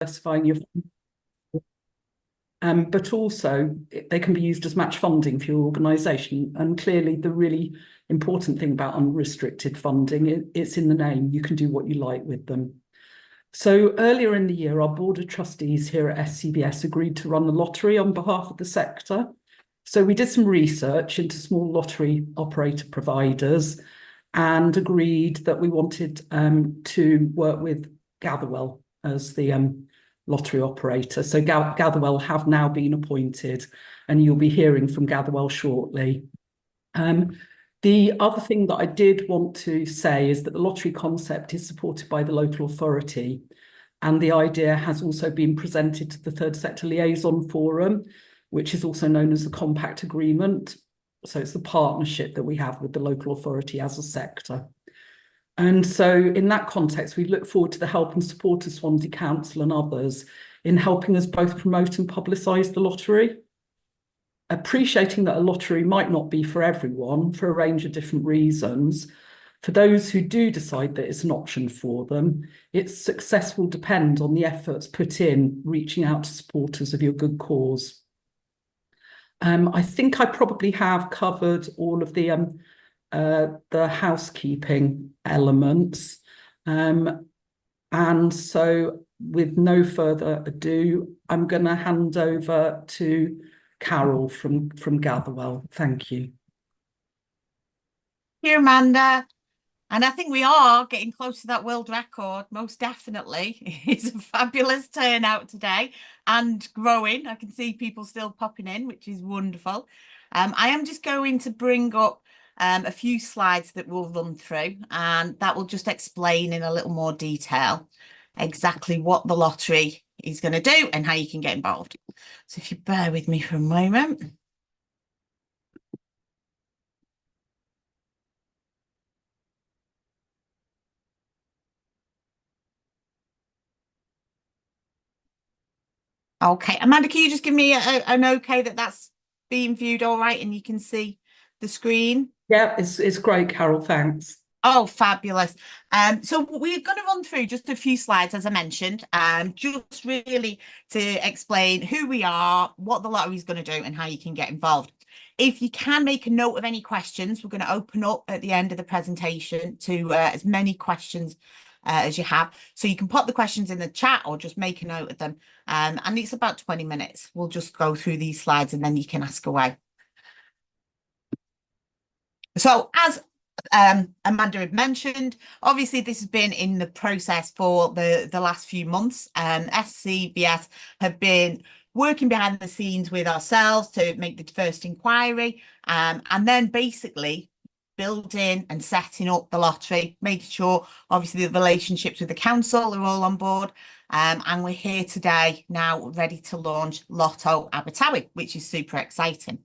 diversifying your but also they can be used as match funding for your organisation. And clearly the really important thing about unrestricted funding, it's in the name. You can do what you like with them. So earlier in the year, our board of trustees here at SCVS agreed to run the lottery on behalf of the sector. So we did some research into small lottery operator providers and agreed that we wanted to work with Gatherwell as the lottery operator. So Gatherwell have now been appointed, and you'll be hearing from Gatherwell shortly. The other thing that I did want to say is that the lottery concept is supported by the local authority, and the idea has also been presented to the Third Sector Liaison Forum, which is also known as the Compact Agreement. So it's the partnership that we have with the local authority as a sector. And so in that context, we look forward to the help and support of Swansea Council and others in helping us both promote and publicise the lottery. Appreciating that a lottery might not be for everyone for a range of different reasons, for those who do decide that it's an option for them, its success will depend on the efforts put in reaching out to supporters of your good cause. I think I probably have covered all of the housekeeping elements. And so with no further ado, I'm going to hand over to Carol from Gatherwell. Thank you. Here, Amanda. And I think we are getting close to that world record, most definitely. It's a fabulous turnout today and growing. I can see people still popping in, which is wonderful. I am just going to bring up a few slides that we'll run through, and that will just explain in a little more detail exactly what the lottery is going to do and how you can get involved. So if you bear with me for a moment. Okay, Amanda, can you just give me an okay that that's being viewed all right and you can see the screen? Yeah, it's great, Carol, thanks. Oh, fabulous. So we're going to run through just a few slides, as I mentioned, just really to explain who we are, what the lottery is going to do and how you can get involved. If you can make a note of any questions, we're going to open up at the end of the presentation to as many questions as you have. So you can pop the questions in the chat or just make a note of them. And it's about 20 minutes. We'll just go through these slides and then you can ask away. So as Amanda had mentioned, obviously this has been in the process for the last few months. SCVS have been working behind the scenes with ourselves to make the first inquiry, and then basically building and setting up the lottery, making sure obviously the relationships with the council are all on board. And we're here today now ready to launch Lotto Abertawe, which is super exciting.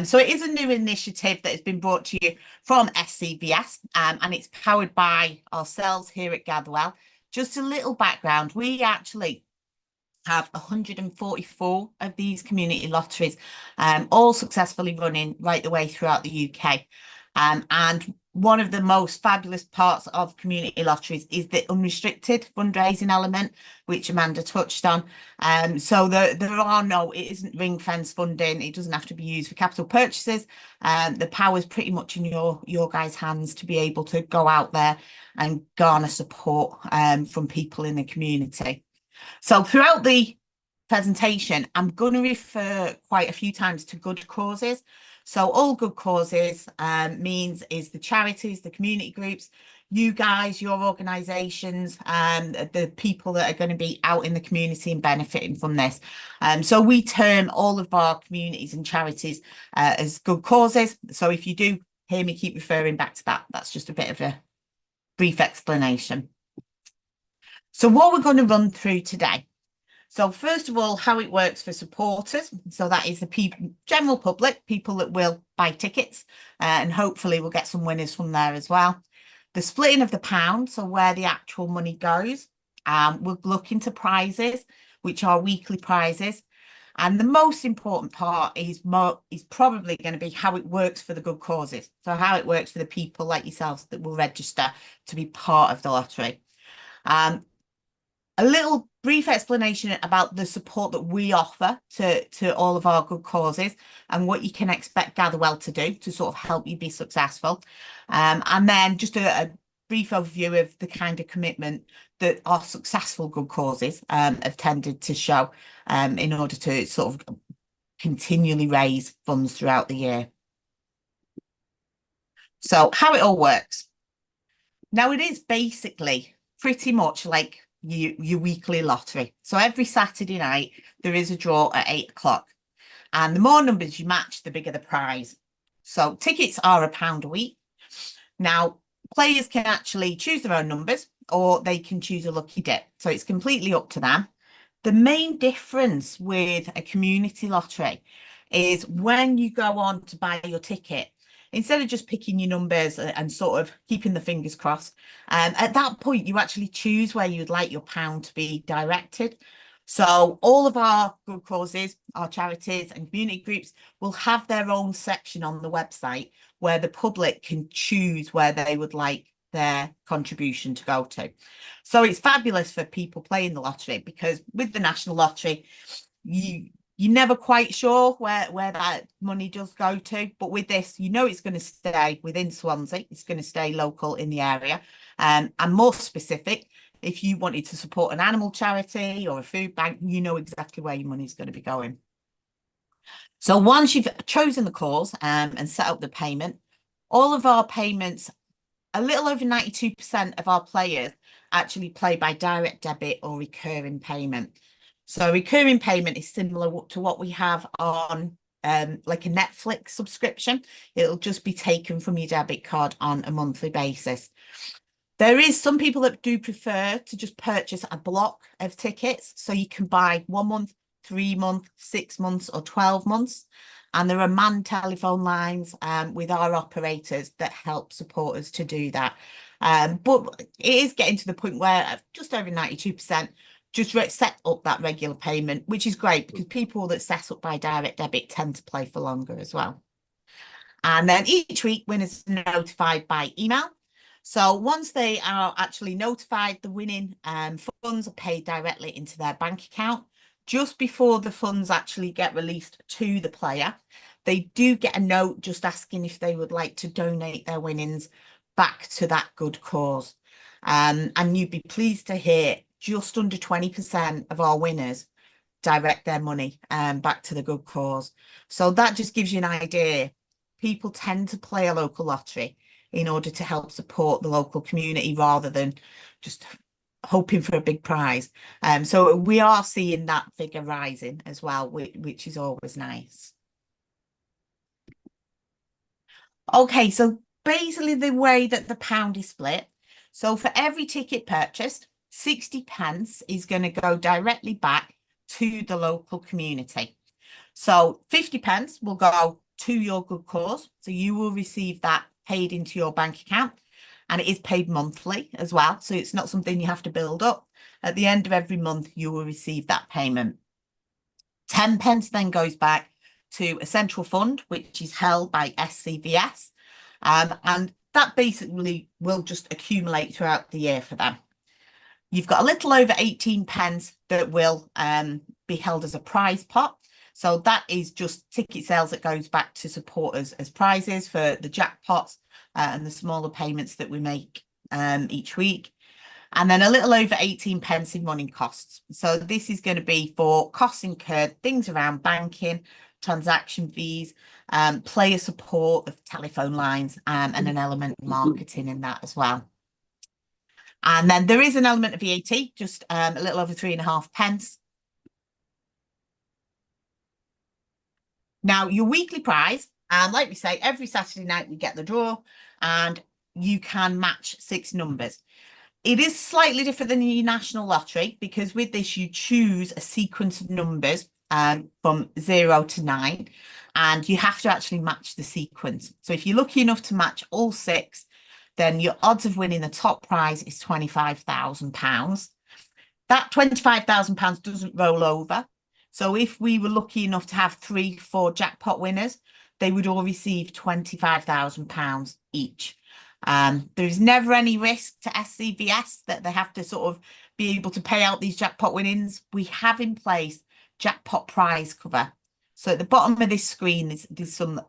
So it is a new initiative that has been brought to you from SCVS, and it's powered by ourselves here at Gatherwell. Just a little background, we actually have 144 of these community lotteries, all successfully running right the way throughout the UK. And one of the most fabulous parts of community lotteries is the unrestricted fundraising element, which Amanda touched on. So there are no, it isn't ring fence funding. It doesn't have to be used for capital purchases. The power is pretty much in your guys' hands to be able to go out there and garner support from people in the community. So throughout the presentation, I'm going to refer quite a few times to good causes. So all good causes means is the charities, the community groups, you guys, your organisations, the people that are going to be out in the community and benefiting from this. So we term all of our communities and charities as good causes. So if you do hear me keep referring back to that, that's just a bit of a brief explanation. So what we're going to run through today. So first of all, how it works for supporters. So that is the people, general public, people that will buy tickets, and hopefully we'll get some winners from there as well. The splitting of the pound, so where the actual money goes. We'll look into prizes, which are weekly prizes. And the most important part is probably going to be how it works for the good causes. So how it works for the people like yourselves that will register to be part of the lottery. a little brief explanation about the support that we offer to all of our good causes and what you can expect Gatherwell to do to sort of help you be successful. And then just a brief overview of the kind of commitment that our successful good causes have tended to show in order to sort of continually raise funds throughout the year. So how it all works. Now, it is basically pretty much like your weekly lottery. So every Saturday night, there is a draw at 8 o'clock. And the more numbers you match, the bigger the prize. So tickets are £1 a week. Now, players can actually choose their own numbers or they can choose a lucky dip. So it's completely up to them. The main difference with a community lottery is when you go on to buy your ticket, instead of just picking your numbers and sort of keeping the fingers crossed, at that point, you actually choose where you'd like your pound to be directed. So all of our good causes, our charities and community groups will have their own section on the website where the public can choose where they would like their contribution to go to. So it's fabulous for people playing the lottery, because with the national lottery, you're never quite sure where that money does go to. But with this, you know it's going to stay within Swansea. It's going to stay local in the area. And more specific, if you wanted to support an animal charity or a food bank, you know exactly where your money is going to be going. So once you've chosen the cause and set up the payment, all of our payments, a little over 92% of our players actually play by direct debit or recurring payment. So recurring payment is similar to what we have on like a Netflix subscription. It'll just be taken from your debit card on a monthly basis. There is some people that do prefer to just purchase a block of tickets. So you can buy 1 month, 3 months, 6 months or 12 months. And there are manned telephone lines with our operators that help support us to do that. But it is getting to the point where just over 92% just set up that regular payment, which is great because people that set up by direct debit tend to play for longer as well. And then each week, winners are notified by email. So once they are actually notified, the winning funds are paid directly into their bank account. Just before the funds actually get released to the player, they do get a note just asking if they would like to donate their winnings back to that good cause. And you'd be pleased to hear just under 20% of our winners direct their money back to the good cause. So that just gives you an idea. People tend to play a local lottery in order to help support the local community rather than just hoping for a big prize. So we are seeing that figure rising as well, which is always nice. Okay, so basically the way that the pound is split. So for every ticket purchased, 60 pence is going to go directly back to the local community. So 50 pence will go to your good cause. So you will receive that paid into your bank account. And it is paid monthly as well. So it's not something you have to build up. At the end of every month, you will receive that payment. 10 pence then goes back to a central fund, which is held by SCVS. And that basically will just accumulate throughout the year for them. You've got a little over 18 pence that will be held as a prize pot. So that is just ticket sales that goes back to supporters as prizes for the jackpots and the smaller payments that we make each week. And then a little over 18 pence in running costs. So this is going to be for costs incurred, things around banking, transaction fees, player support of telephone lines, and an element of marketing in that as well. And then there is an element of VAT, just a little over 3.5 pence. Now, your weekly prize, and like we say, every Saturday night we get the draw and you can match 6 numbers. It is slightly different than your national lottery because with this you choose a sequence of numbers from 0 to 9 and you have to actually match the sequence. So if you're lucky enough to match all 6, then your odds of winning the top prize is £25,000. That £25,000 doesn't roll over. So if we were lucky enough to have 3, 4 jackpot winners, they would all receive £25,000 each. There is never any risk to SCVS that they have to sort of be able to pay out these jackpot winnings. We have in place jackpot prize cover. So at the bottom of this screen, there's some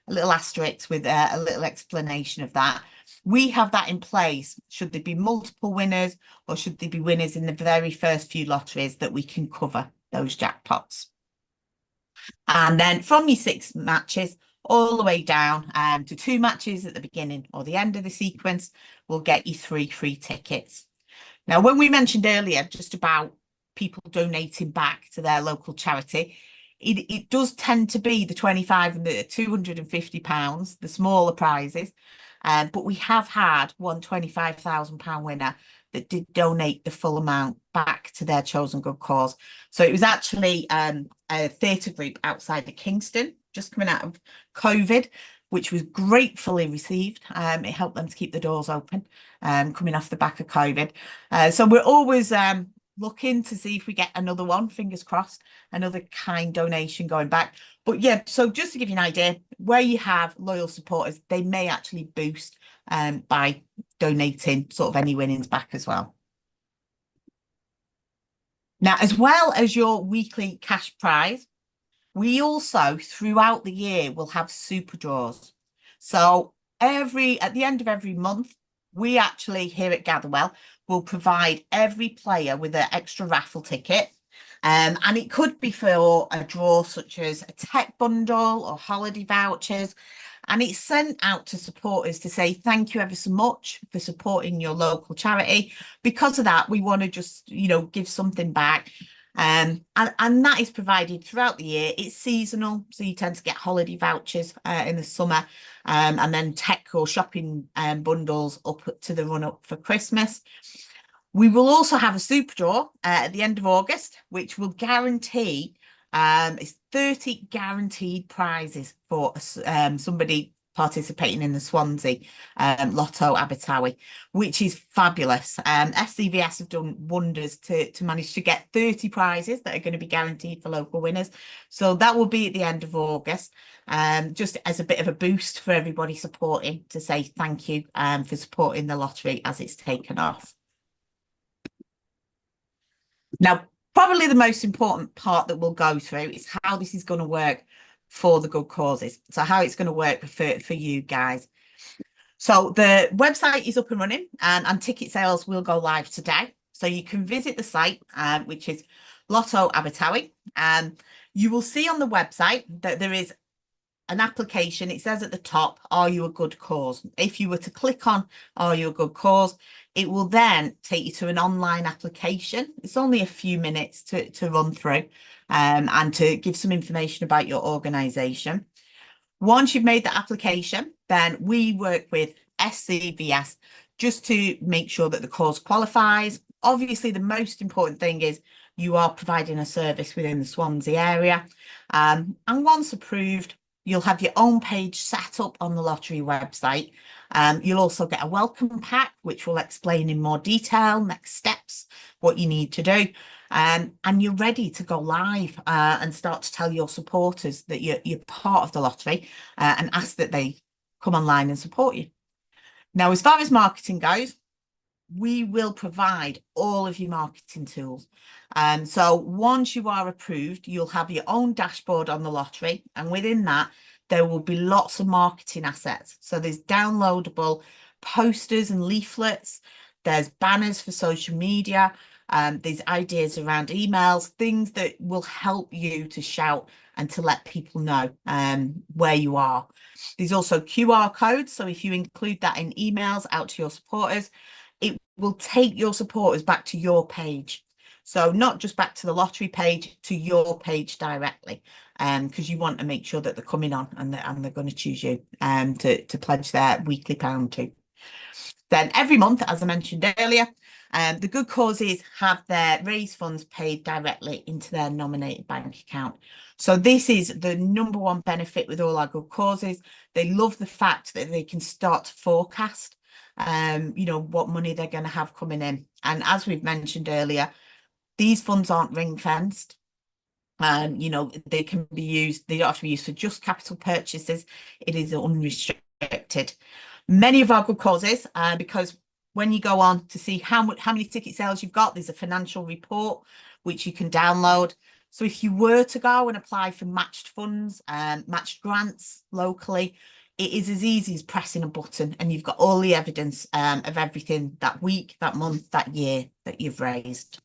little asterisks with a little explanation of that. We have that in place should there be multiple winners or should there be winners in the very first few lotteries that we can cover those jackpots. And then from your 6 matches all the way down to 2 matches at the beginning or the end of the sequence, we'll get you 3 free tickets. Now, when we mentioned earlier just about people donating back to their local charity, it does tend to be the 25 and the £250, the smaller prizes. But we have had one £25,000 winner that did donate the full amount back to their chosen good cause. So it was actually a theatre group outside of Kingston, just coming out of COVID, which was gratefully received. It helped them to keep the doors open, coming off the back of COVID. So we're always looking to see if we get another one, fingers crossed, another kind donation going back. But yeah, so just to give you an idea, where you have loyal supporters, they may actually boost by donating sort of any winnings back as well. Now, as well as your weekly cash prize, we also throughout the year will have super draws. So at the end of every month, we actually here at Gatherwell will provide every player with an extra raffle ticket. And it could be for a draw such as a tech bundle or holiday vouchers. And it's sent out to supporters to say thank you ever so much for supporting your local charity. Because of that, we want to just, give something back. And that is provided throughout the year. It's seasonal, so you tend to get holiday vouchers in the summer, and then tech or shopping bundles up to the run up for Christmas. We will also have a super draw at the end of August, which will guarantee it's 30 guaranteed prizes for somebody participating in the Swansea Lotto Abertawe, which is fabulous. SCVS have done wonders to manage to get 30 prizes that are going to be guaranteed for local winners. So that will be at the end of August, just as a bit of a boost for everybody supporting, to say thank you for supporting the lottery as it's taken off. Now, probably the most important part that we'll go through is how this is going to work for the good causes. So how it's going to work for you guys. So the website is up and running, and ticket sales will go live today. So you can visit the site, which is Lotto Abertawe. You will see on the website that there is an application. It says at the top, are you a good cause? If you were to click on are you a good cause, it will then take you to an online application. It's only a few minutes to run through and to give some information about your organisation. Once you've made the application, then we work with SCVS just to make sure that the cause qualifies. Obviously, the most important thing is you are providing a service within the Swansea area. And once approved, you'll have your own page set up on the lottery website. You'll also get a welcome pack, which will explain in more detail next steps, what you need to do. And you're ready to go live and start to tell your supporters that you're part of the lottery and ask that they come online and support you. Now, as far as marketing goes, we will provide all of your marketing tools. So once you are approved, you'll have your own dashboard on the lottery. And within that, there will be lots of marketing assets. So there's downloadable posters and leaflets. There's banners for social media. There's ideas around emails, things that will help you to shout and to let people know where you are. There's also QR codes. So if you include that in emails out to your supporters, it will take your supporters back to your page. So not just back to the lottery page, to your page directly, because you want to make sure that they're coming on and they're going to choose you to pledge their weekly pound to. Then every month, as I mentioned earlier, the good causes have their raised funds paid directly into their nominated bank account. So this is the #1 benefit with all our good causes. They love the fact that they can start to forecast what money they're going to have coming in. And as we've mentioned earlier, these funds aren't ring fenced. They can be used, they don't have to be used for just capital purchases. It is unrestricted. Many of our good causes, because when you go on to see how many ticket sales you've got, there's a financial report which you can download. So if you were to go and apply for matched funds and matched grants locally, it is as easy as pressing a button, and you've got all the evidence of everything that week, that month, that year that you've raised.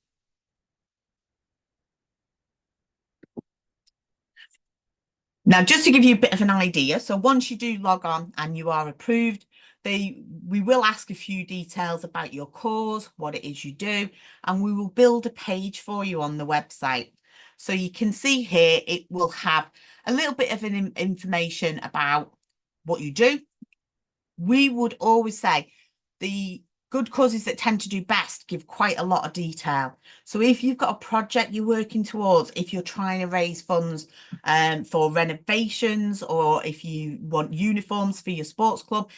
Now, just to give you a bit of an idea, so once you do log on and you are approved, we will ask a few details about your cause, what it is you do, and we will build a page for you on the website. So you can see here, it will have a little bit of an information about what you do. We would always say the good causes that tend to do best give quite a lot of detail. So if you've got a project you're working towards, if you're trying to raise funds for renovations, or if you want uniforms for your sports club,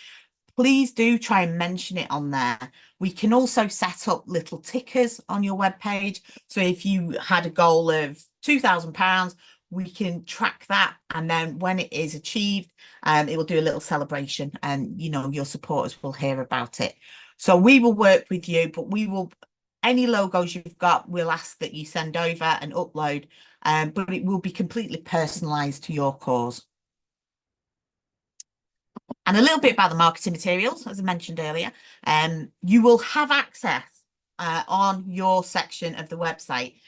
please do try and mention it on there. We can also set up little tickers on your webpage. So if you had a goal of £2,000, we can track that, and then when it is achieved, it will do a little celebration, and your supporters will hear about it. So we will work with you, but any logos you've got, we'll ask that you send over and upload, but it will be completely personalised to your cause. And a little bit about the marketing materials, as I mentioned earlier, you will have access on your section of the website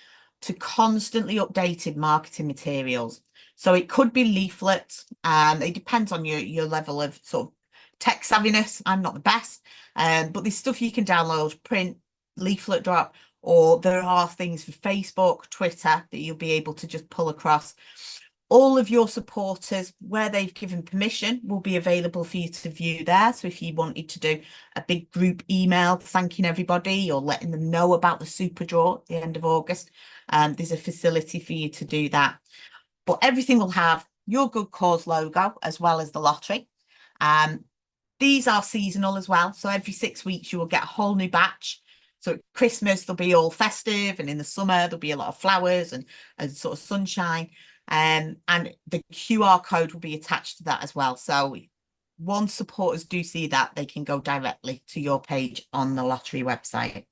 to constantly updated marketing materials. So it could be leaflets. It depends on your level of sort of tech savviness. I'm not the best, but there's stuff you can download, print, leaflet drop, or there are things for Facebook, Twitter that you'll be able to just pull across. All of your supporters, where they've given permission, will be available for you to view there. So if you wanted to do a big group email thanking everybody or letting them know about the super draw at the end of August, there's a facility for you to do that. But everything will have your good cause logo as well as the lottery. These are seasonal as well. So every 6 weeks you will get a whole new batch. So at Christmas, they'll be all festive, and in the summer, there'll be a lot of flowers and sort of sunshine. And the QR code will be attached to that as well. So once supporters do see that, they can go directly to your page on the lottery website.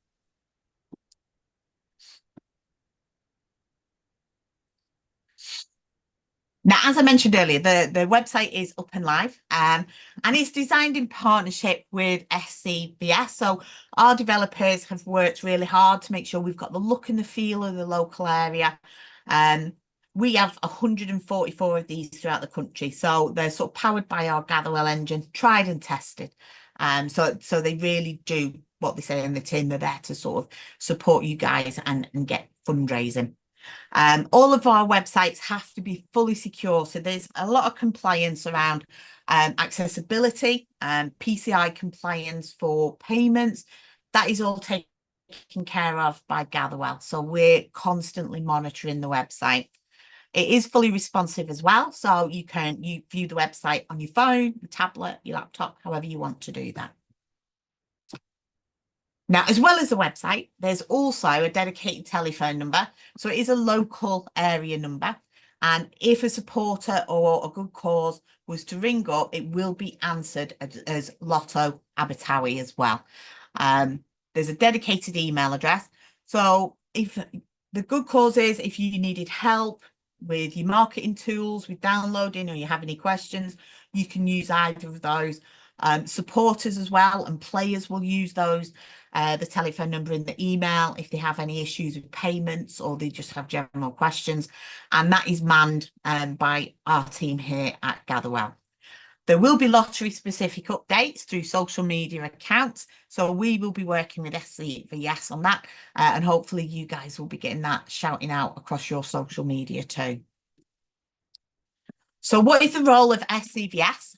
Now, as I mentioned earlier, the website is up and live, and it's designed in partnership with SCVS. So our developers have worked really hard to make sure we've got the look and the feel of the local area. We have 144 of these throughout the country. So they're sort of powered by our Gatherwell engine, tried and tested. So they really do what they say in the tin. They're there to sort of support you guys and get fundraising. All of our websites have to be fully secure. So there's a lot of compliance around accessibility, PCI compliance for payments. That is all taken care of by Gatherwell. So we're constantly monitoring the website. It is fully responsive as well. So you view the website on your phone, your tablet, your laptop, however you want to do that. Now, as well as the website, there's also a dedicated telephone number. So it is a local area number. And if a supporter or a good cause was to ring up, it will be answered as Lotto Abertawe as well. There's a dedicated email address. So if the good cause is, if you needed help with your marketing tools, with downloading, or you have any questions, you can use either of those. Supporters as well and players will use those, the telephone number in the email if they have any issues with payments or they just have general questions, and that is manned by our team here at Gatherwell. There will be lottery specific updates through social media accounts, so we will be working with SCVS on that, and hopefully you guys will be getting that shouting out across your social media too. So what is the role of SCVS?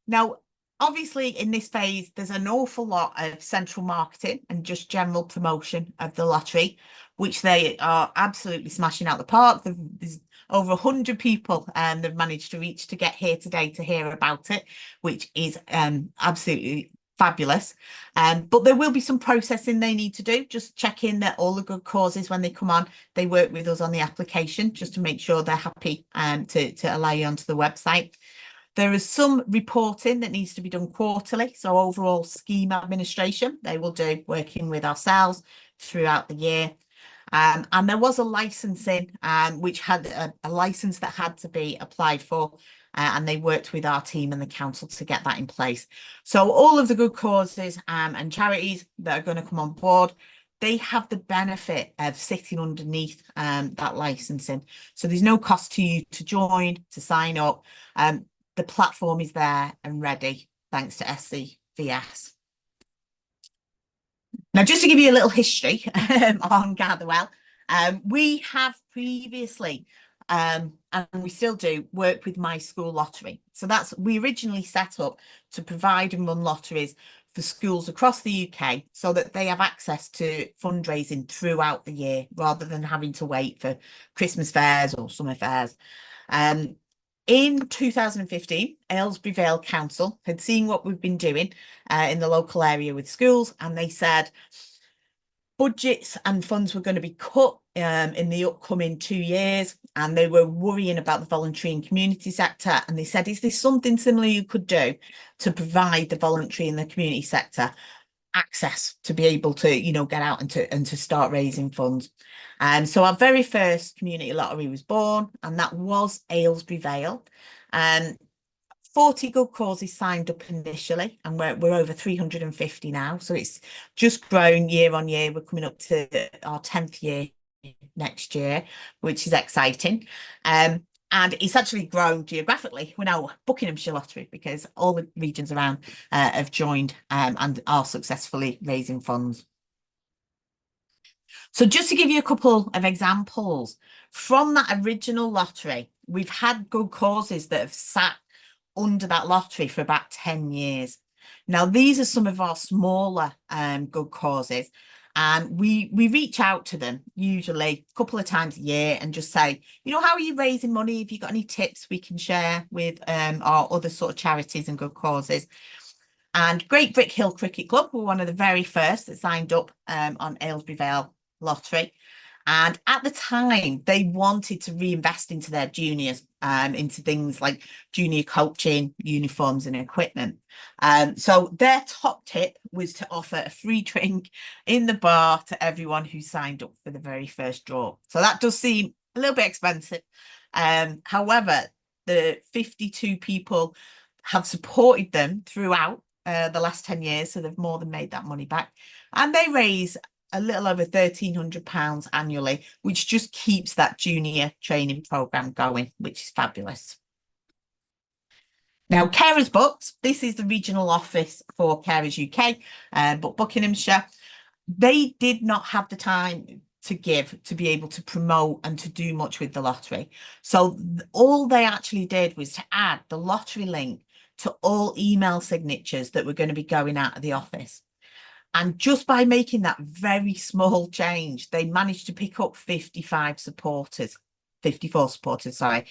Now, obviously, in this phase, there's an awful lot of central marketing and just general promotion of the lottery, which they are absolutely smashing out the park. There's over 100 people they've managed to reach to get here today to hear about it, which is absolutely fabulous. But there will be some processing they need to do. Just check in that all the good causes, when they come on, they work with us on the application just to make sure they're happy to allow you onto the website. There is some reporting that needs to be done quarterly. So overall scheme administration, they will do working with ourselves throughout the year. And there was a licensing, which had a license that had to be applied for, and they worked with our team and the council to get that in place. So all of the good causes and charities that are going to come on board, they have the benefit of sitting underneath that licensing. So there's no cost to you to join, to sign up. The platform is there and ready, thanks to SCVS. Now, just to give you a little history on Gatherwell, we have previously, and we still do, work with My School Lottery. So we originally set up to provide and run lotteries for schools across the UK so that they have access to fundraising throughout the year rather than having to wait for Christmas fairs or summer fairs. In 2015, Aylesbury Vale Council had seen what we've been doing in the local area with schools, and they said budgets and funds were going to be cut in the upcoming 2 years, and they were worrying about the voluntary and community sector. And they said, is this something similar you could do to provide the voluntary and the community sector access to be able to, get out and to start raising funds? And so our very first community lottery was born, and that was Aylesbury Vale. 40 good causes signed up initially, and we're over 350 now. So it's just grown year on year. We're coming up to our 10th year next year, which is exciting. And it's actually grown geographically. We're now Buckinghamshire Lottery because all the regions around have joined and are successfully raising funds. So just to give you a couple of examples, from that original lottery, we've had good causes that have sat under that lottery for about 10 years. Now, these are some of our smaller good causes, and we reach out to them usually a couple of times a year and just say, how are you raising money? Have you got any tips we can share with our other sort of charities and good causes? And Great Brick Hill Cricket Club were one of the very first that signed up on Aylesbury Vale Lottery. And at the time, they wanted to reinvest into their juniors, into things like junior coaching, uniforms and equipment. So their top tip was to offer a free drink in the bar to everyone who signed up for the very first draw. So that does seem a little bit expensive. However, the 52 people have supported them throughout the last 10 years. So they've more than made that money back. And they raise a little over £1,300 annually, which just keeps that junior training programme going, which is fabulous. Now, Carers Books, this is the regional office for Carers UK, but Buckinghamshire, they did not have the time to give to be able to promote and to do much with the lottery. So all they actually did was to add the lottery link to all email signatures that were going to be going out of the office. And just by making that very small change, they managed to pick up 54 supporters, sorry.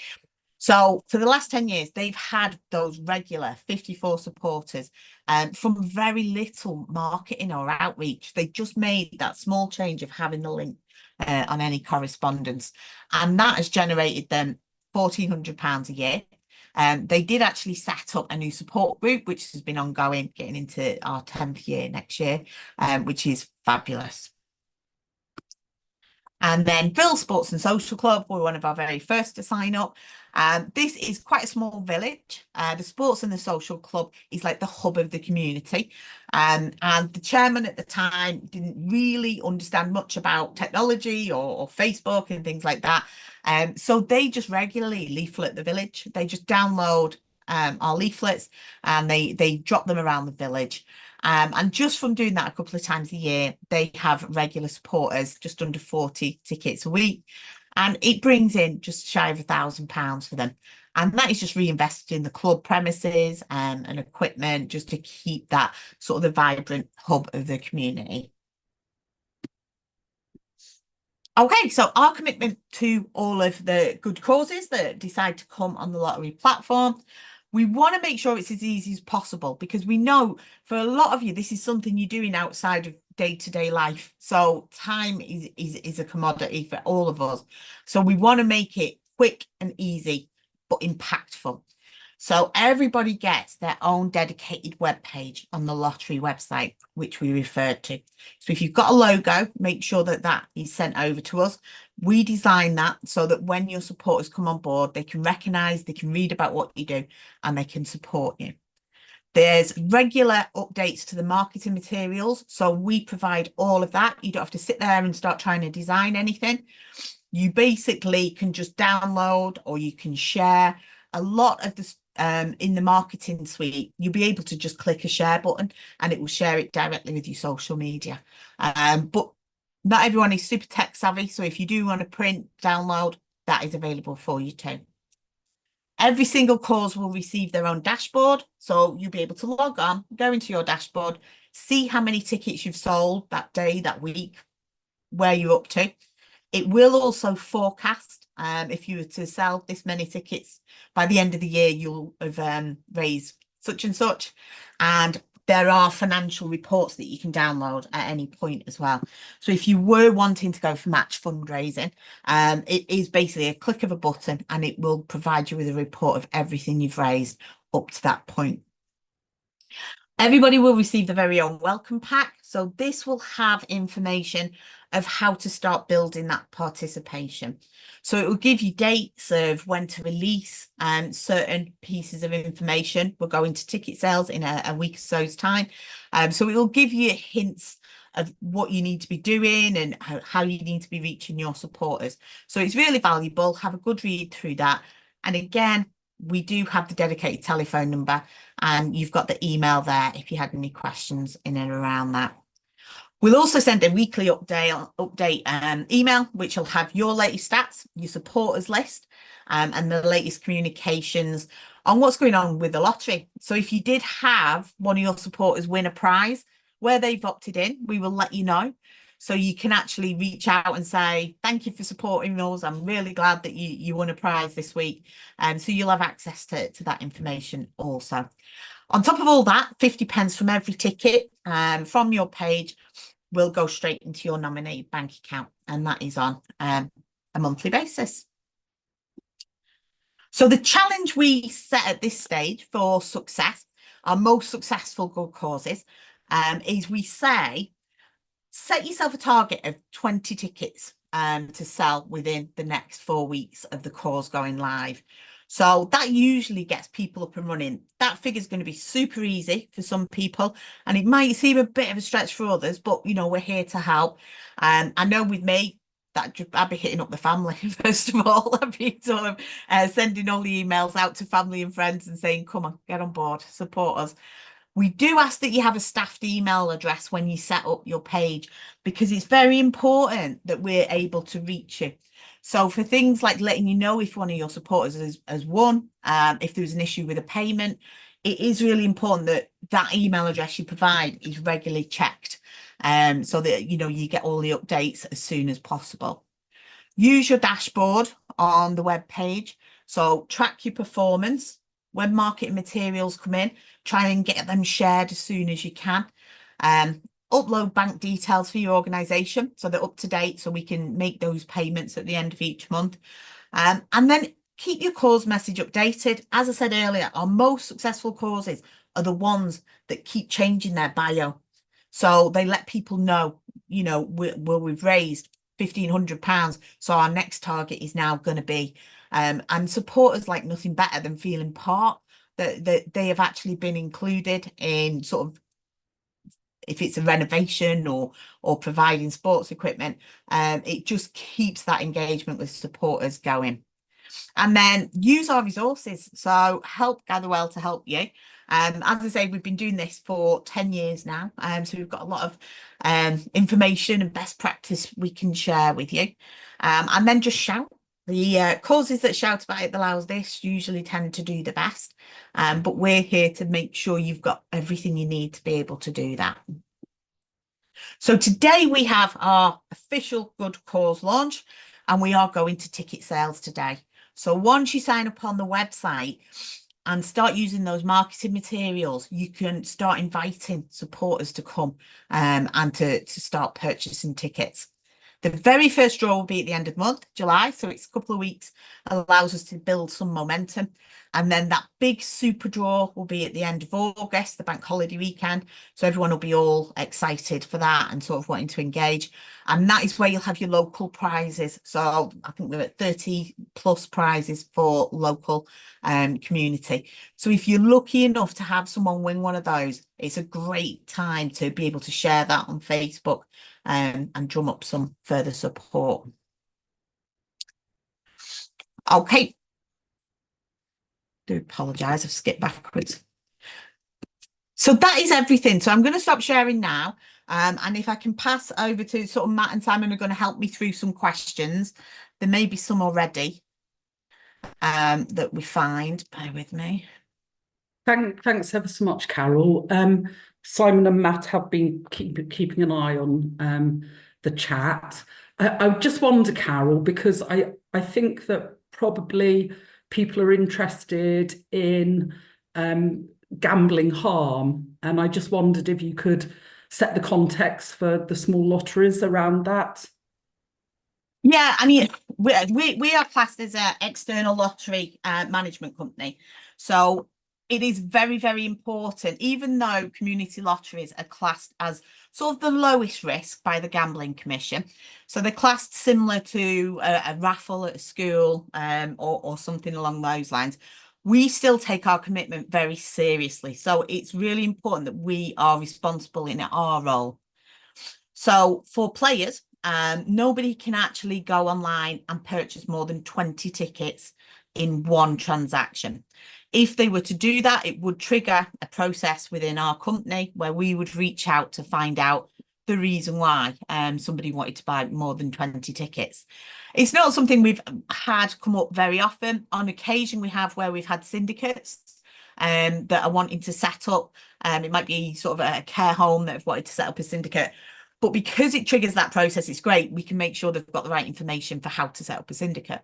So for the last 10 years, they've had those regular 54 supporters from very little marketing or outreach. They just made that small change of having the link on any correspondence. And that has generated them £1,400 a year. They did actually set up a new support group, which has been ongoing, getting into our 10th year next year, which is fabulous. And then Bill Sports and Social Club were one of our very first to sign up. This is quite a small village. The Sports and the Social Club is like the hub of the community. And the chairman at the time didn't really understand much about technology or Facebook and things like that. So they just regularly leaflet the village. They just download our leaflets and they drop them around the village. And just from doing that a couple of times a year, they have regular supporters, just under 40 tickets a week. And it brings in just shy of £1,000 for them. And that is just reinvested in the club premises and equipment, just to keep that sort of the vibrant hub of the community. Okay, so our commitment to all of the good causes that decide to come on the lottery platform, we want to make sure it's as easy as possible, because we know for a lot of you, this is something you're doing outside of day-to-day life. So time is a commodity for all of us. So we want to make it quick and easy, but impactful. So everybody gets their own dedicated web page on the lottery website, which we referred to. So if you've got a logo, make sure that that is sent over to us. We design that so that when your supporters come on board, they can recognise, they can read about what you do, and they can support you. There's regular updates to the marketing materials. So we provide all of that. You don't have to sit there and start trying to design anything. You basically can just download, or you can share a lot of this in the marketing suite. You'll be able to just click a share button and it will share it directly with your social media. But not everyone is super tech savvy. So if you do want to print, download, that is available for you too. Every single cause will receive their own dashboard. So you'll be able to log on, go into your dashboard, see how many tickets you've sold that day, that week, where you're up to. It will also forecast if you were to sell this many tickets by the end of the year, you'll have raised such and such. And there are financial reports that you can download at any point as well. So if you were wanting to go for match fundraising, it is basically a click of a button and it will provide you with a report of everything you've raised up to that point. Everybody will receive their very own welcome pack. So this will have information of how to start building that participation. So it will give you dates of when to release certain pieces of information. We'll go into ticket sales in a week or so's time. So it will give you hints of what you need to be doing and how you need to be reaching your supporters. So it's really valuable. Have a good read through that. And again, we do have the dedicated telephone number, and you've got the email there if you had any questions in and around that. We'll also send a weekly update email, which will have your latest stats, your supporters list, and the latest communications on what's going on with the lottery. So if you did have one of your supporters win a prize where they've opted in, we will let you know. So you can actually reach out and say, thank you for supporting us. I'm really glad that you won a prize this week. So you'll have access to that information also. On top of all that, 50 pence from every ticket from your page will go straight into your nominated bank account. And that is on a monthly basis. So the challenge we set at this stage for success, our most successful good causes, is we say, set yourself a target of 20 tickets to sell within the next 4 weeks of the cause going live. So that usually gets people up and running. That figure is going to be super easy for some people, and it might seem a bit of a stretch for others, but you know, we're here to help. I know with me, that I'd be hitting up the family first of all. I'd be sort of sending all the emails out to family and friends and saying, come on, get on board, support us. We do ask that you have a staffed email address when you set up your page, because it's very important that we're able to reach you. So for things like letting you know if one of your supporters has won, if there's an issue with a payment, it is really important that that email address you provide is regularly checked, so that you know you get all the updates as soon as possible. Use your dashboard on the web page. So track your performance. When marketing materials come in, try and get them shared as soon as you can. Upload bank details for your organisation so they're up to date, so we can make those payments at the end of each month. And then keep your cause message updated. As I said earlier, our most successful causes are the ones that keep changing their bio. So they let people know, you know, we've raised £1,500, so our next target is now going to be, and supporters like nothing better than feeling part, that they have actually been included in sort of, if it's a renovation or providing sports equipment, it just keeps that engagement with supporters going. And then use our resources. So help Gatherwell to help you. As I say, we've been doing this for 10 years now. So we've got a lot of information and best practice we can share with you. And then just shout. The causes that shout about it the loudest usually tend to do the best. But we're here to make sure you've got everything you need to be able to do that. So today we have our official Good Cause launch, and we are going to ticket sales today. So once you sign up on the website and start using those marketing materials, you can start inviting supporters to come and to start purchasing tickets. The very first draw will be at the end of the month, July, so it's a couple of weeks, allows us to build some momentum. And then that big super draw will be at the end of August, the bank holiday weekend. So everyone will be all excited for that and sort of wanting to engage. And that is where you'll have your local prizes. So I think we're at 30 plus prizes for local community. So if you're lucky enough to have someone win one of those, it's a great time to be able to share that on Facebook and drum up some further support. Okay. Do apologise, I've skipped backwards. So that is everything. So I'm going to stop sharing now. And if I can pass over to sort of Matt and Simon are going to help me through some questions. There may be some already that we find. Bear with me. Thanks ever so much, Carol. Simon and Matt have been keeping an eye on the chat. I just wonder, Carol, because I think that probably people are interested in gambling harm, and I just wondered if you could set the context for the small lotteries around that. Yeah, I mean, we are classed as an external lottery management company, so it is very, very important, even though community lotteries are classed as sort of the lowest risk by the Gambling Commission. So they're classed similar to a raffle at a school or something along those lines. We still take our commitment very seriously. So it's really important that we are responsible in our role. So for players, nobody can actually go online and purchase more than 20 tickets in one transaction. If they were to do that, it would trigger a process within our company where we would reach out to find out the reason why somebody wanted to buy more than 20 tickets. It's not something we've had come up very often. On occasion, we have where we've had syndicates that are wanting to set up. It might be sort of a care home that have wanted to set up a syndicate. But because it triggers that process, it's great. We can make sure they've got the right information for how to set up a syndicate.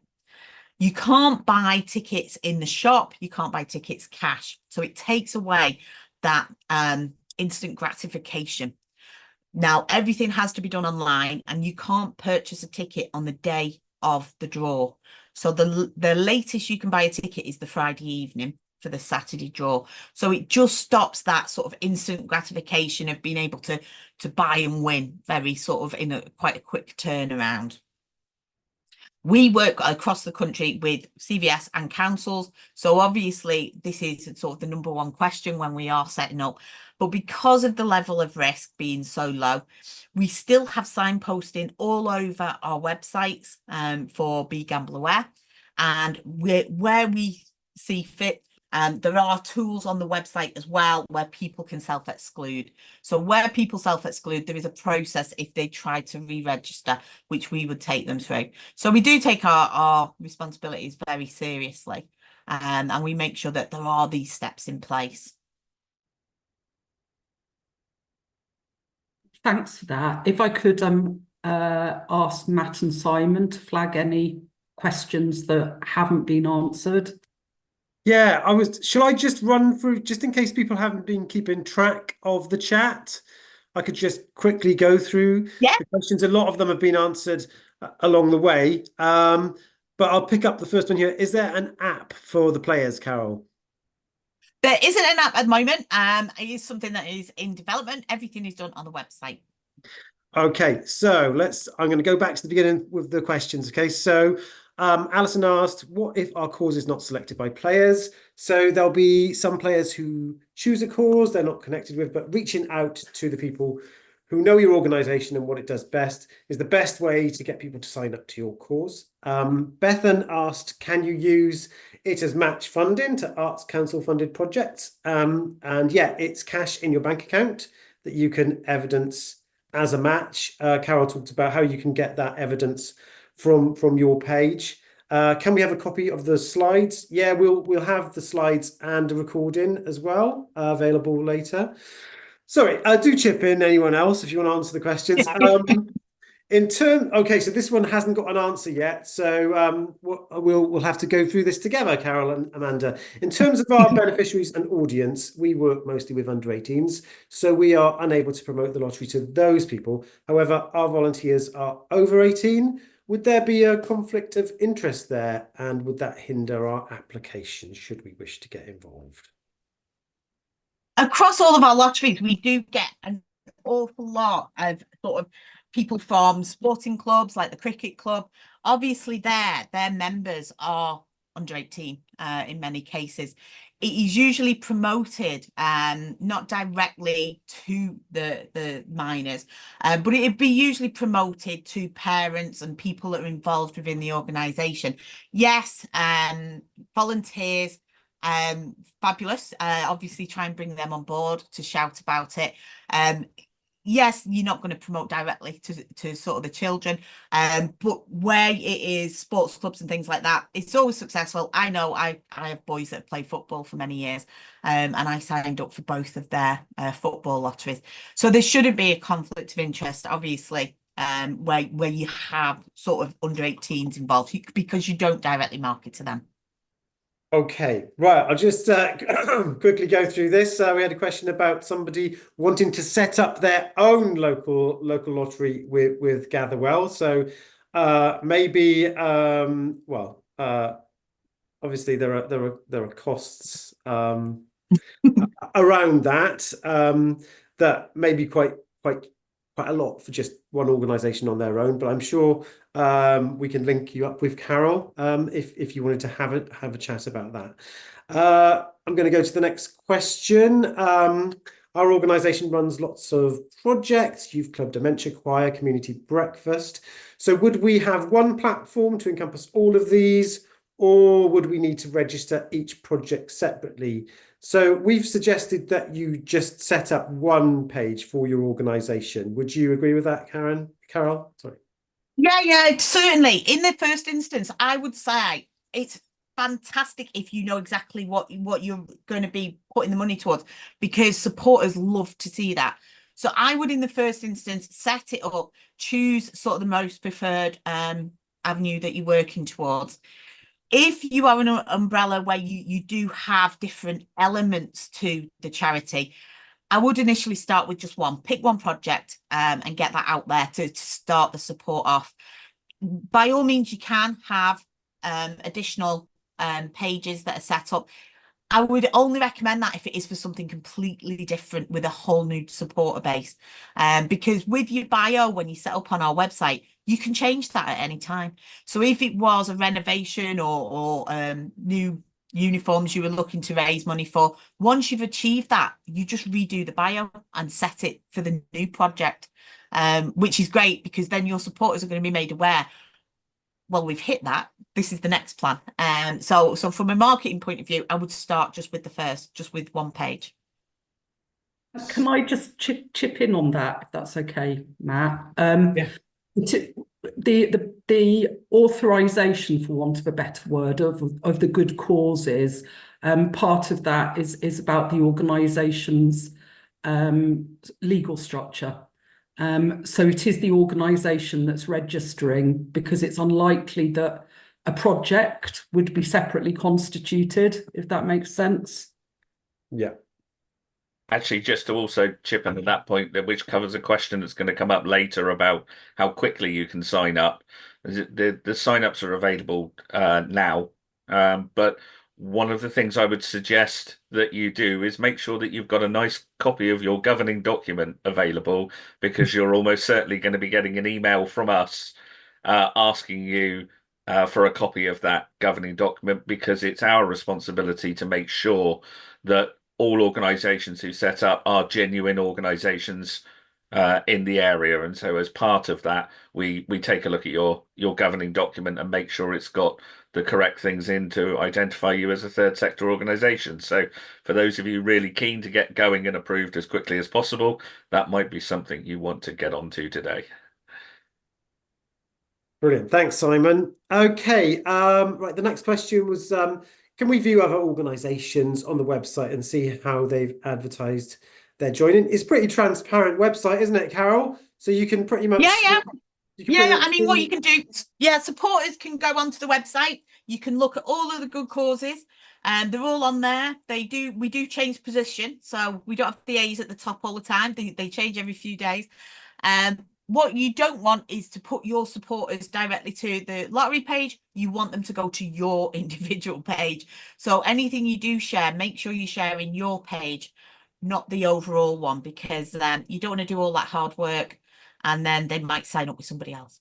You can't buy tickets in the shop. You can't buy tickets cash. So it takes away that instant gratification. Now, everything has to be done online, and you can't purchase a ticket on the day of the draw. So the latest you can buy a ticket is the Friday evening for the Saturday draw. So it just stops that sort of instant gratification of being able to buy and win very sort of in quite a quick turnaround. We work across the country with CVS and councils. So obviously this is sort of the number one question when we are setting up. But because of the level of risk being so low, we still have signposting all over our websites for Be Gamble Aware. And where we see fit, there are tools on the website as well where people can self-exclude. So where people self-exclude, there is a process if they try to re-register, which we would take them through. So we do take our responsibilities very seriously, and we make sure that there are these steps in place. Thanks for that. If I could ask Matt and Simon to flag any questions that haven't been answered. Yeah, shall I just run through, just in case people haven't been keeping track of the chat? I could just quickly go through the questions. A lot of them have been answered along the way, but I'll pick up the first one here. Is there an app for the players, Carol? There isn't an app at the moment. It is something that is in development. Everything is done on the website. Okay, so I'm going to go back to the beginning with the questions. Okay, so Alison asked, what if our cause is not selected by players? So there'll be some players who choose a cause they're not connected with, but reaching out to the people who know your organisation and what it does best is the best way to get people to sign up to your cause. Bethan asked, can you use it as match funding to Arts Council funded projects? And yeah, it's cash in your bank account that you can evidence as a match. Carol talked about how you can get that evidence from your page. Can we have a copy of the slides? Yeah, we'll have the slides and a recording as well available later. Sorry, do chip in, anyone else, if you want to answer the questions. Okay, so this one hasn't got an answer yet, so we'll have to go through this together, Carol and Amanda. In terms of our beneficiaries and audience, we work mostly with under 18s, so we are unable to promote the lottery to those people. However, our volunteers are over 18. Would there be a conflict of interest there, and would that hinder our application should we wish to get involved? Across all of our lotteries, we do get an awful lot of sort of people from sporting clubs like the cricket club. Obviously, their members are under 18 in many cases. It is usually promoted not directly to the minors, but it'd be usually promoted to parents and people that are involved within the organisation. Yes, volunteers, fabulous. Obviously try and bring them on board to shout about it. Yes, you're not going to promote directly to sort of the children, but where it is sports clubs and things like that, it's always successful. I know I have boys that play football for many years, and I signed up for both of their football lotteries. So there shouldn't be a conflict of interest, obviously, where you have sort of under 18s involved, because you don't directly market to them. Okay, right. I'll just quickly go through this. We had a question about somebody wanting to set up their own local lottery with Gatherwell. So maybe obviously there are costs around that that may be quite a lot for just one organisation on their own, but I'm sure we can link you up with Carol if you wanted to have a chat about that. I'm going to go to the next question. Our organisation runs lots of projects: youth club, dementia choir, community breakfast. So would we have one platform to encompass all of these, or would we need to register each project separately? So we've suggested that you just set up one page for your organisation. Would you agree with that, Carol? Sorry. Yeah, certainly. In the first instance, I would say it's fantastic if you know exactly what you're going to be putting the money towards, because supporters love to see that. So I would, in the first instance, set it up, choose sort of the most preferred avenue that you're working towards. If you are an umbrella where you do have different elements to the charity, I would initially start with just one. Pick one project and get that out there to start the support off. By all means, you can have additional pages that are set up. I would only recommend that if it is for something completely different with a whole new supporter base. Because with your bio, when you set up on our website, you can change that at any time. So if it was a renovation or new uniforms you were looking to raise money for, once you've achieved that, you just redo the bio and set it for the new project, which is great, because then your supporters are going to be made aware, well, we've hit that, this is the next plan. So from a marketing point of view, I would start just with one page. Can I just chip in on that, if that's okay, Matt? Yeah. The authorization, for want of a better word, of the good causes, part of that is about the organisation's legal structure. So it is the organisation that's registering, because it's unlikely that a project would be separately constituted, if that makes sense. Yeah. Actually, just to also chip in at that point, which covers a question that's going to come up later about how quickly you can sign up. The sign-ups are available now, but one of the things I would suggest that you do is make sure that you've got a nice copy of your governing document available, because you're almost certainly going to be getting an email from us asking you for a copy of that governing document, because it's our responsibility to make sure that all organisations who set up are genuine organisations in the area. And so as part of that, we take a look at your governing document and make sure it's got the correct things in to identify you as a third sector organisation. So for those of you really keen to get going and approved as quickly as possible, that might be something you want to get onto today. Brilliant. Thanks, Simon. Okay. Right. The next question was, can we view other organisations on the website and see how they've advertised their joining? It's a pretty transparent website, isn't it, Carol? So you can pretty much You can Yeah, put I mean, what you can do, yeah, supporters can go onto the website. You can look at all of the good causes, and they're all on there. We do change position, so we don't have the A's at the top all the time. They change every few days. What you don't want is to put your supporters directly to the lottery page. You want them to go to your individual page. So anything you do share, make sure you share in your page, not the overall one, because you don't want to do all that hard work and then they might sign up with somebody else.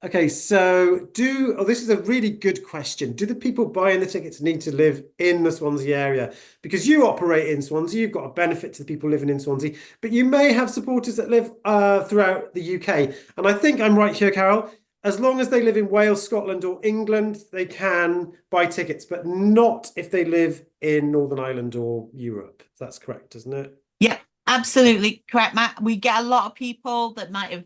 Okay, so this is a really good question. Do the people buying the tickets need to live in the Swansea area? Because you operate in Swansea, you've got a benefit to the people living in Swansea, but you may have supporters that live throughout the UK. And I think I'm right here, Carol. As long as they live in Wales, Scotland, or England, they can buy tickets, but not if they live in Northern Ireland or Europe. That's correct, isn't it? Yeah, absolutely correct, Matt. We get a lot of people that might have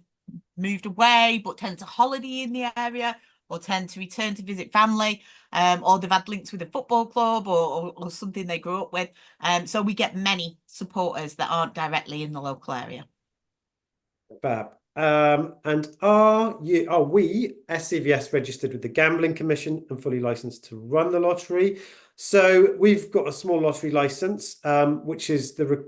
moved away but tend to holiday in the area or tend to return to visit family, or they've had links with a football club or something they grew up with. So we get many supporters that aren't directly in the local area. Fab. And are we SCVS registered with the Gambling Commission and fully licensed to run the lottery? So we've got a small lottery license, which is the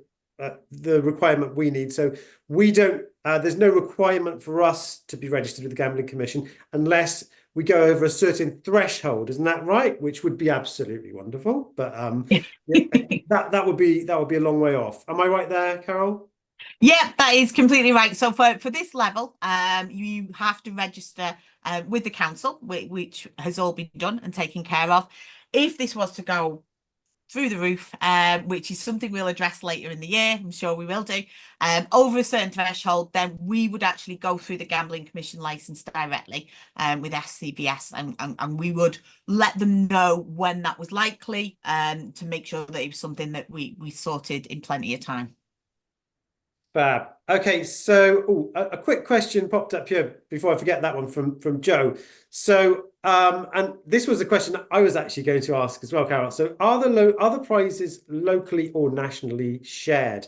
requirement we need. So we don't. There's no requirement for us to be registered with the Gambling Commission unless we go over a certain threshold. Isn't that right? Which would be absolutely wonderful. But that would be a long way off. Am I right there, Carol? Yeah, that is completely right. So for this level, you have to register with the council, which has all been done and taken care of. If this was to go through the roof, which is something we'll address later in the year, I'm sure we will do, over a certain threshold, then we would actually go through the Gambling Commission licence directly with SCVS, and we would let them know when that was likely, to make sure that it was something that we sorted in plenty of time. Fab. Okay, so a quick question popped up here before I forget that one from Joe. So, and this was a question I was actually going to ask as well, Carol. So, are the prizes locally or nationally shared,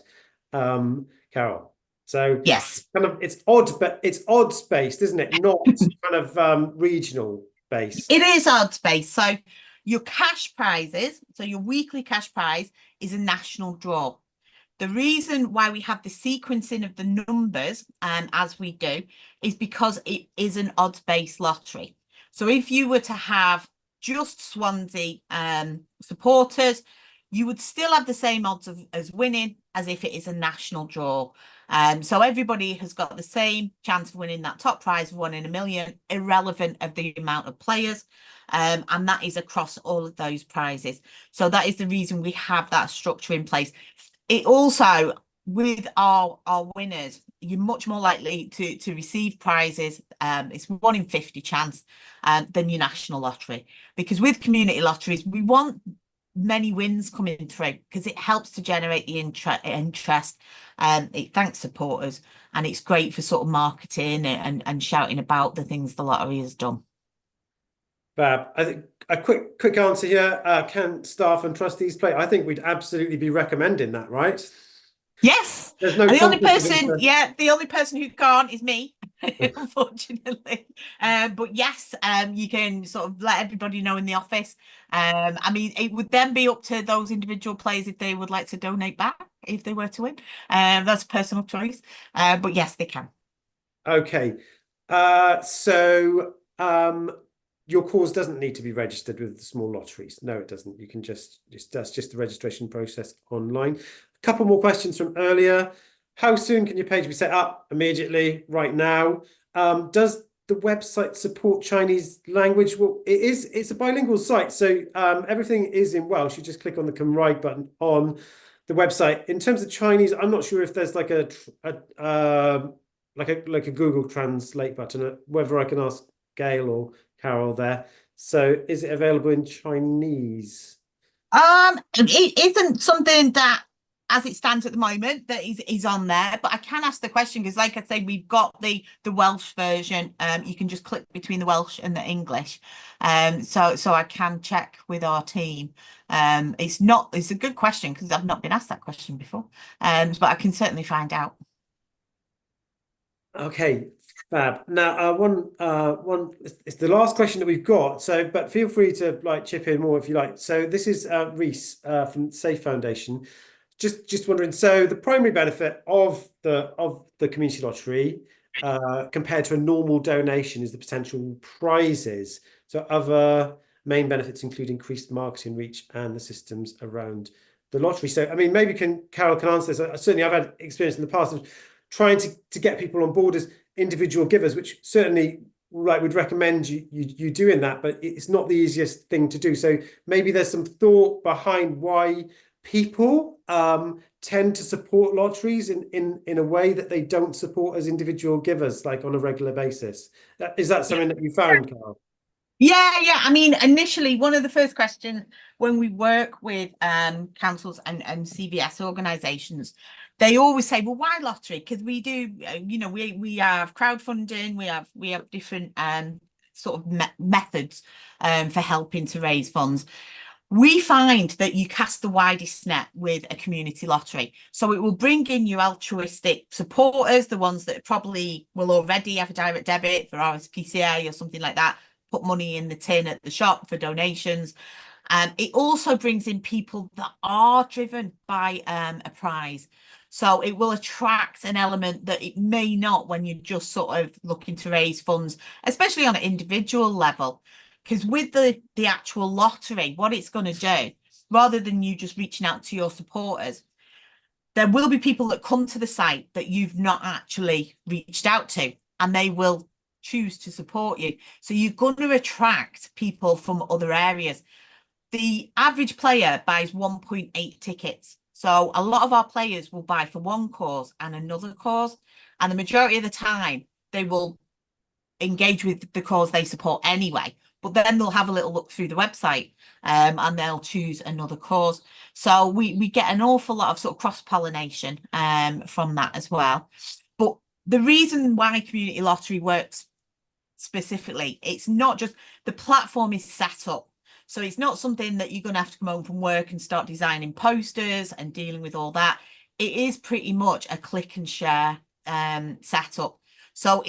Carol? So, Yes, it's odd, but it's odds based, isn't it? Not kind of regional based. it is odds based. So, your cash prizes, so your weekly cash prize is a national draw. The reason why we have the sequencing of the numbers as we do is because it is an odds-based lottery. So if you were to have just Swansea supporters, you would still have the same odds as winning as if it is a national draw. So everybody has got the same chance of winning that top prize of 1 in a million, irrelevant of the amount of players. And that is across all of those prizes. So that is the reason we have that structure in place. It also, with our winners, you're much more likely to receive prizes. It's 1 in 50 chance than your national lottery, because with community lotteries, we want many wins coming through because it helps to generate the interest. It thanks supporters, and it's great for sort of marketing and shouting about the things the lottery has done. Fab. I think a quick answer here. Can staff and trustees play? I think we'd absolutely be recommending that, right? Yes. There's no And the only conflict of person, interest. yeah, the only person who can't is me, unfortunately. But yes, you can sort of let everybody know in the office. I mean, it would then be up to those individual players if they would like to donate back if they were to win. That's a personal choice. But yes, they can. Okay. Your cause doesn't need to be registered with the small lotteries. No, it doesn't. You can that's just the registration process online. A couple more questions from earlier. How soon can your page be set up? Immediately, right now. Does the website support Chinese language? Well, it's a bilingual site, so everything is in Welsh. You just click on the Come Right button on the website. In terms of Chinese, I'm not sure if there's like a Google Translate button, whether I can ask Gail or Carol there. So is it available in Chinese? It isn't something that, as it stands at the moment, that is on there, but I can ask the question because, like I say, we've got the Welsh version. You can just click between the Welsh and the English. So I can check with our team. It's a good question because I've not been asked that question before. But I can certainly find out. Okay, fab. Now, it's the last question that we've got. So, but feel free to like chip in more if you like. So, this is Reese from Safe Foundation. Just wondering. So, the primary benefit of the community lottery, compared to a normal donation, is the potential prizes. So, other main benefits include increased marketing reach and the systems around the lottery. So, I mean, maybe Carol can answer this. Certainly, I've had experience in the past of trying to get people on board as individual givers, which certainly like would recommend you doing that, but it's not the easiest thing to do. So maybe there's some thought behind why people tend to support lotteries in a way that they don't support as individual givers, like on a regular basis. Is that something that you found, Carl? Yeah. I mean, initially, one of the first questions when we work with councils and CVS organisations, they always say, well, why lottery? Because we do, we have crowdfunding, we have different sort of methods for helping to raise funds. We find that you cast the widest net with a community lottery. So it will bring in your altruistic supporters, the ones that probably will already have a direct debit for RSPCA or something like that, put money in the tin at the shop for donations. It also brings in people that are driven by a prize. So it will attract an element that it may not when you're just sort of looking to raise funds, especially on an individual level. Because with the actual lottery, what it's going to do, rather than you just reaching out to your supporters, there will be people that come to the site that you've not actually reached out to, and they will choose to support you. So you're going to attract people from other areas. The average player buys 1.8 tickets. So a lot of our players will buy for one cause and another cause. And the majority of the time, they will engage with the cause they support anyway. But then they'll have a little look through the website and they'll choose another cause. So we get an awful lot of sort of cross-pollination from that as well. But the reason why community lottery works specifically, it's not just the platform is set up. So it's not something that you're going to have to come home from work and start designing posters and dealing with all that. It is pretty much a click and share setup. So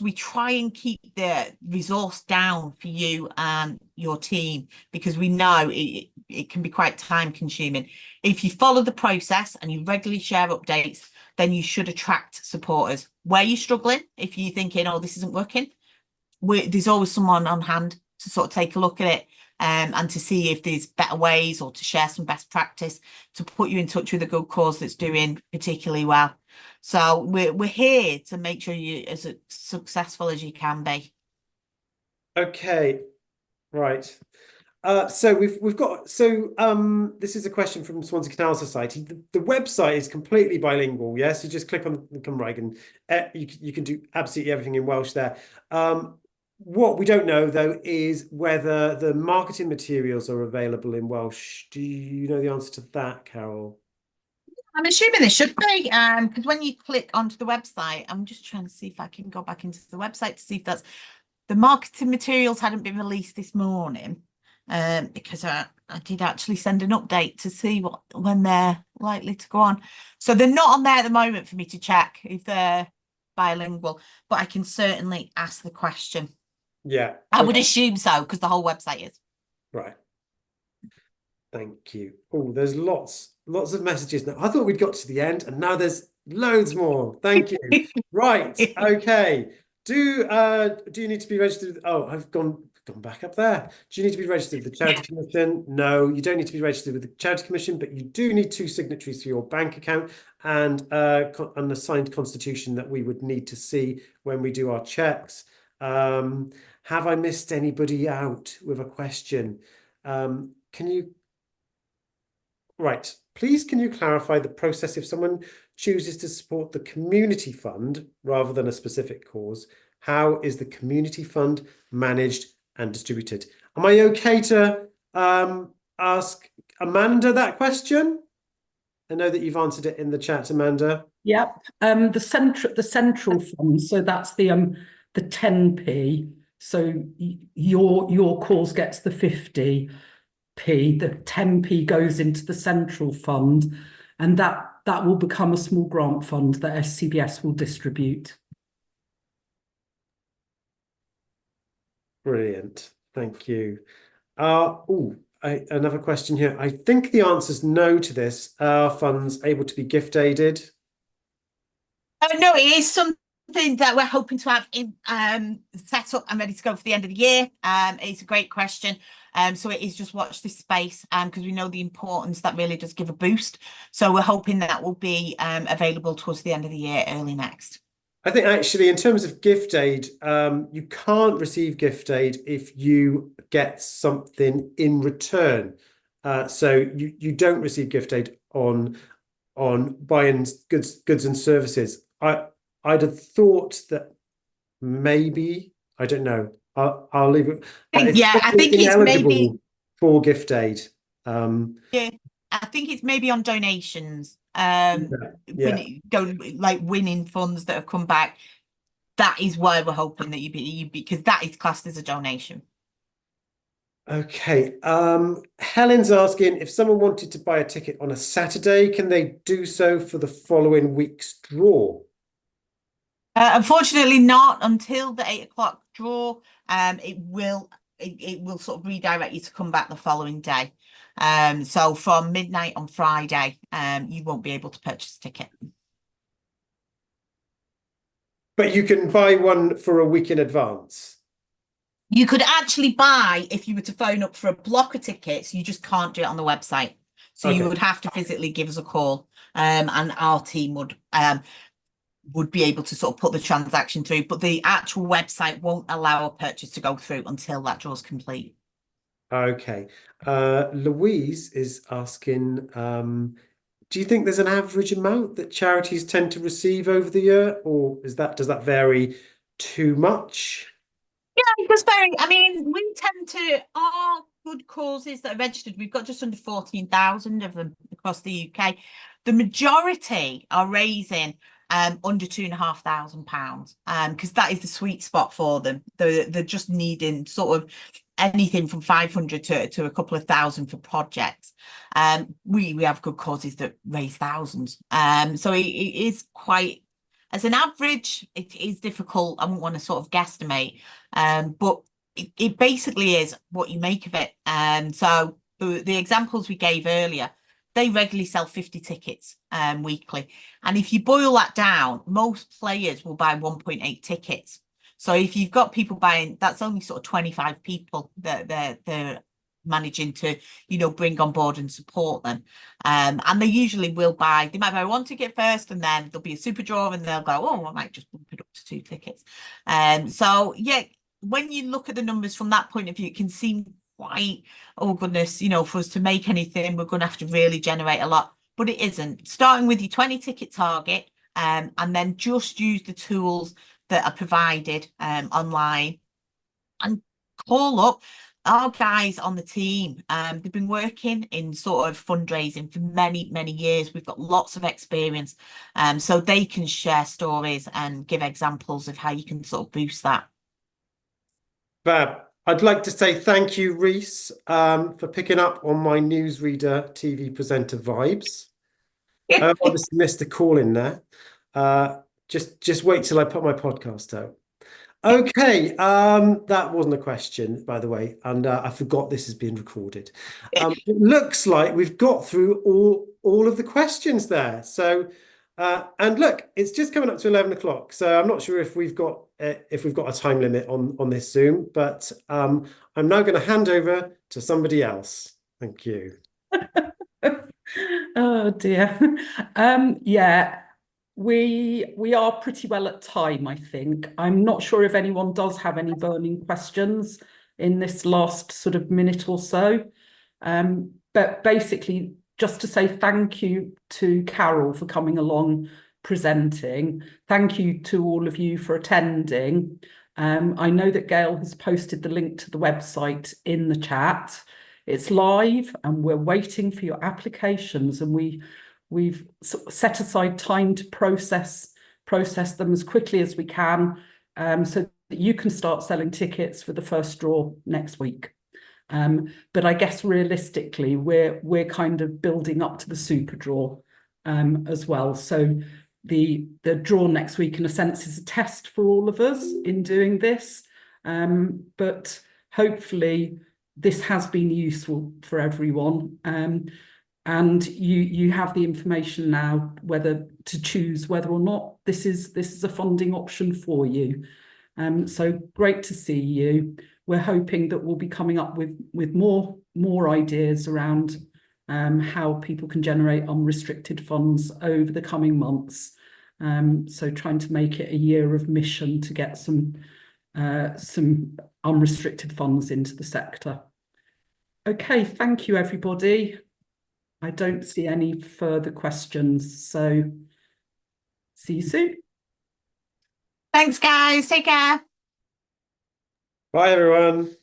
we try and keep the resource down for you and your team, because we know it can be quite time consuming. If you follow the process and you regularly share updates, then you should attract supporters. Where you're struggling, if you're thinking, oh, this isn't working, there's always someone on hand to sort of take a look at it and to see if there's better ways, or to share some best practice, to put you in touch with a good cause that's doing particularly well. So we're here to make sure you're as successful as you can be. Okay, right. So we've got this is a question from Swansea Canal Society. The website is completely bilingual. Yes, you just click on the Cymraeg and you can do absolutely everything in Welsh there. What we don't know though is whether the marketing materials are available in Welsh. Do you know the answer to that, Carol? I'm assuming they should be, because when you click onto the website, I'm just trying to see if I can go back into the website to see if that's the marketing materials hadn't been released this morning, because I did actually send an update to see when they're likely to go on. So they're not on there at the moment for me to check if they're bilingual, but I can certainly ask the question. Yeah, I would assume so, because the whole website is. Right. Thank you. Oh, there's lots of messages now. I thought we'd got to the end, and now there's loads more. Thank you. Right. Okay. Do you need to be registered? Oh, I've gone back up there. Do you need to be registered with the Charity Commission? No, you don't need to be registered with the Charity Commission, but you do need 2 signatories for your bank account and an assigned constitution that we would need to see when we do our checks. Have I missed anybody out with a question? Right, please can you clarify the process if someone chooses to support the community fund rather than a specific cause? How is the community fund managed and distributed? Am I okay to ask Amanda that question? I know that you've answered it in the chat, Amanda. Yep. The central fund, so that's the 10p. So your cause gets the 50p. The 10p goes into the central fund, and that will become a small grant fund that SCVS will distribute. Brilliant. Thank you. Another question here. I think the answer is no to this. Are funds able to be gift aided? No, it is something that we're hoping to have in set up and ready to go for the end of the year. It's a great question. So it is just watch this space because we know the importance that really does give a boost. So we're hoping that will be available towards the end of the year, early next. I think actually in terms of gift aid, you can't receive gift aid if you get something in return. So you don't receive gift aid on buying goods and services. I'd have thought that maybe, I don't know. I'll leave it. Yeah, I think it's maybe for gift aid. Yeah, I think it's maybe on donations. Yeah. Like winning funds that have come back. That is why we're hoping that you be because that is classed as a donation. Okay. Helen's asking if someone wanted to buy a ticket on a Saturday, can they do so for the following week's draw? Unfortunately, not until the 8 o'clock draw. It will sort of redirect you to come back the following day. So from midnight on Friday, you won't be able to purchase a ticket. But you can buy one for a week in advance. You could actually buy if you were to phone up for a block of tickets. You just can't do it on the website. So Okay. you would have to physically give us a call, and our team would be able to sort of put the transaction through. But the actual website won't allow a purchase to go through until that draw's complete. Okay. Louise is asking, do you think there's an average amount that charities tend to receive over the year, or does that vary too much? Yeah, it does vary. I mean, we tend to, our good causes that are registered, we've got just under 14,000 of them across the UK. The majority are raising under £2,500 because that is the sweet spot for them. They're just needing sort of anything from 500 to a couple of thousand for projects. We have good causes that raise thousands. So it is quite, as an average, it is difficult. I wouldn't want to sort of guesstimate, but it basically is what you make of it. So the examples we gave earlier, they regularly sell 50 tickets weekly. And if you boil that down, most players will buy 1.8 tickets. So if you've got people buying, that's only sort of 25 people that they're managing to, bring on board and support them. And they usually will they might buy one ticket first, and then there'll be a super draw, and they'll go, oh, I might just bump it up to 2 tickets. So yeah, when you look at the numbers from that point of view, it can seem quite, oh goodness, for us to make anything, we're going to have to really generate a lot, but it isn't. Starting with your 20 ticket target, and then just use the tools that are provided online, and call up our guys on the team. They've been working in sort of fundraising for many years. We've got lots of experience, so they can share stories and give examples of how you can sort of boost that. Fab. I'd like to say thank you, Reese, for picking up on my newsreader TV presenter vibes. I obviously missed a call in there. Just wait till I put my podcast out. Okay, that wasn't a question, by the way, and I forgot this is being recorded. It looks like we've got through all of the questions there. So, and look, it's just coming up to 11 o'clock. So I'm not sure if we've got a time limit on this Zoom, but I'm now going to hand over to somebody else. Thank you. Oh dear. Yeah. We are pretty well at time, I think. I'm not sure if anyone does have any burning questions in this last sort of minute or so. But basically, just to say thank you to Carol for coming along presenting. Thank you to all of you for attending. I know that Gail has posted the link to the website in the chat. It's live and we're waiting for your applications, and we've set aside time to process them as quickly as we can, so that you can start selling tickets for the first draw next week. But I guess realistically, we're kind of building up to the super draw as well. So the draw next week, in a sense, is a test for all of us in doing this. But hopefully this has been useful for everyone. And you have the information now whether to choose whether or not this is a funding option for you. So great to see you. We're hoping that we'll be coming up with more ideas around how people can generate unrestricted funds over the coming months. So trying to make it a year of mission to get some unrestricted funds into the sector. Okay, thank you, everybody. I don't see any further questions, so see you soon. Thanks, guys. Take care. Bye, everyone.